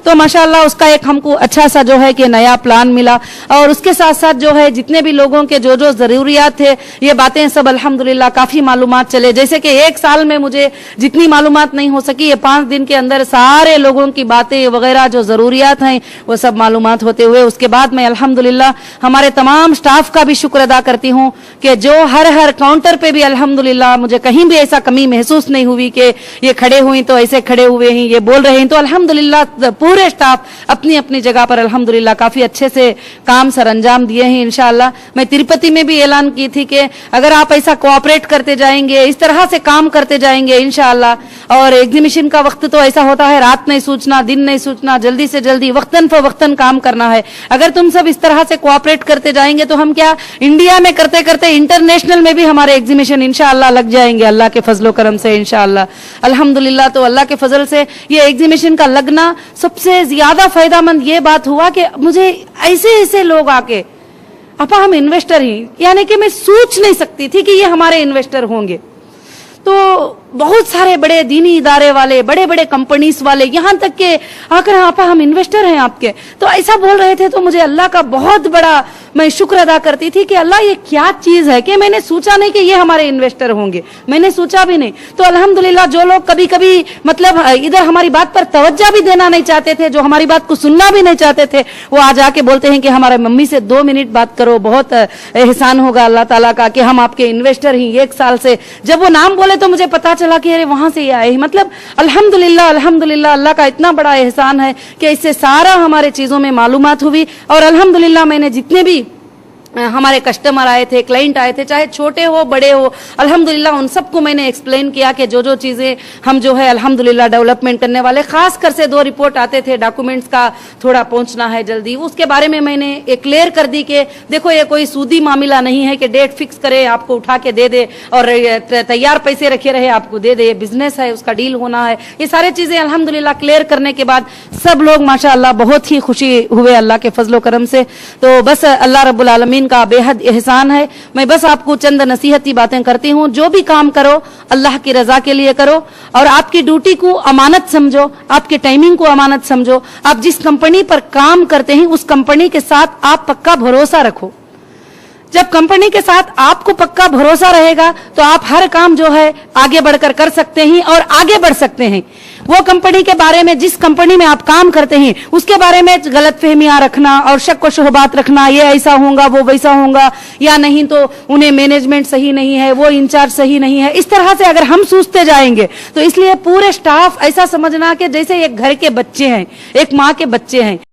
तो माशाअल्लाह उसका एक हमको अच्छा सा जो है कि नया प्लान मिला, और उसके साथ साथ जो है जितने भी लोगों के जो जो जरूरियात थे ये बातें सब अल्हम्दुलिल्लाह काफी मालूमात चले। जैसे कि एक साल में मुझे जितनी मालूमात नहीं हो सकी, ये 5 दिन के अंदर सारे लोगों की बातें वगैरह जो जरूरियात हैं वो सब मालूमात होते हुए, उसके बाद मैं अल्हम्दुलिल्लाह हमारे तमाम स्टाफ का भी शुक्र अदा करती हूँ कि जो हर काउंटर पे भी अल्हम्दुलिल्लाह मुझे कहीं भी ऐसा कमी महसूस नहीं हुई कि ये खड़े हुई तो ऐसे खड़े हुए हैं, ये बोल रहे हैं। तो अल्हम्दुलिल्लाह पूरे स्टाफ अपनी अपनी जगह पर अल्हम्दुलिल्लाह काफी अच्छे से काम सर अंजाम दिए हैं इंशाअल्लाह। मैं तिरुपति में भी ऐलान की थी कि अगर आप ऐसा कोऑपरेट करते जाएंगे, इस तरह से काम करते जाएंगे इंशाअल्लाह, और एग्जीबिशन का वक्त तो ऐसा होता है रात नहीं सूचना दिन नहीं सूचना, जल्दी से जल्दी वक्तन फवक्तन काम करना है। अगर तुम सब इस तरह से कोऑपरेट करते जाएंगे तो हम क्या इंडिया में करते करते इंटरनेशनल में भी हमारे एग्जीबिशन इंशाअल्लाह लग जाएंगे अल्लाह के फजलो करम से इंशाअल्लाह अल्हम्दुलिल्लाह। तो अल्लाह के फजल से ये एग्जीबिशन का लगना सबसे ज्यादा फायदामंद ये बात हुआ कि मुझे ऐसे ऐसे लोग आके अपा हम इन्वेस्टर ही, यानी कि मैं सोच नहीं सकती थी कि ये हमारे इन्वेस्टर होंगे। तो बहुत सारे बड़े दीनी इदारे वाले, बड़े बड़े कंपनीज वाले यहाँ तक के आकर आपा हम इन्वेस्टर हैं आपके, तो ऐसा बोल रहे थे। तो मुझे अल्लाह का बहुत बड़ा मैं शुक्र अदा करती थी कि अल्लाह ये क्या चीज है कि मैंने सोचा नहीं कि ये हमारे इन्वेस्टर होंगे, मैंने सोचा भी नहीं। तो अल्हम्दुलिल्लाह जो लोग कभी कभी मतलब इधर हमारी बात पर तवज्जो भी देना नहीं चाहते थे, जो हमारी बात को सुनना भी नहीं चाहते थे, वो आज आके बोलते हैं कि हमारे मम्मी से 2 मिनट बात करो, बहुत एहसान होगा अल्लाह ताला का कि हम आपके इन्वेस्टर ही 1 साल से। जब वो नाम बोले तो मुझे पता चला कि अरे वहां से ये आए। मतलब अल्हम्दुलिल्लाह अल्हम्दुलिल्लाह अल्लाह का इतना बड़ा एहसान है कि इससे सारा हमारे चीजों में मालूमात हुई। और अल्हम्दुलिल्लाह मैंने जितने भी हमारे कस्टमर आए थे, क्लाइंट आए थे, चाहे छोटे हो बड़े हो, अल्हम्दुलिल्लाह उन सबको मैंने एक्सप्लेन किया कि जो जो चीजें हम जो है अल्हम्दुलिल्लाह डेवलपमेंट करने वाले, खास कर से 2 रिपोर्ट आते थे डॉक्यूमेंट्स का थोड़ा पहुंचना है जल्दी, उसके बारे में मैंने एक क्लियर कर दी कि देखो ये कोई सूदी मामला नहीं है कि डेट फिक्स करे आपको उठा के दे दे और तैयार पैसे रखे रहे आपको दे दे, बिजनेस है उसका डील होना है। ये सारी चीजें अल्हम्दुलिल्लाह क्लियर करने के बाद सब लोग माशाअल्लाह बहुत ही खुशी हुए अल्लाह के फजलो करम से। तो बस अल्लाह रब्बुल आलमीन का बेहद एहसान है। मैं बस आपको चंद नसीहती बातें करती हूँ, जो भी काम करो अल्लाह की रजा के लिए करो, और आपकी ड्यूटी को अमानत समझो, आपके टाइमिंग को अमानत समझो। आप जिस कंपनी पर काम करते हैं उस कंपनी के साथ आप पक्का भरोसा रखो। जब कंपनी के साथ आपको पक्का भरोसा रहेगा तो आप हर काम जो है आगे बढ़कर कर सकते हैं और आगे बढ़ सकते हैं। वो कंपनी के बारे में, जिस कंपनी में आप काम करते हैं उसके बारे में गलतफहमियां रखना और शक व शुबहात रखना, ये ऐसा होगा वो वैसा होगा, या नहीं तो उन्हें मैनेजमेंट सही नहीं है, वो इंचार्ज सही नहीं है, इस तरह से अगर हम सोचते जाएंगे तो इसलिए पूरे स्टाफ ऐसा समझना कि जैसे एक घर के बच्चे हैं, एक माँ के बच्चे हैं।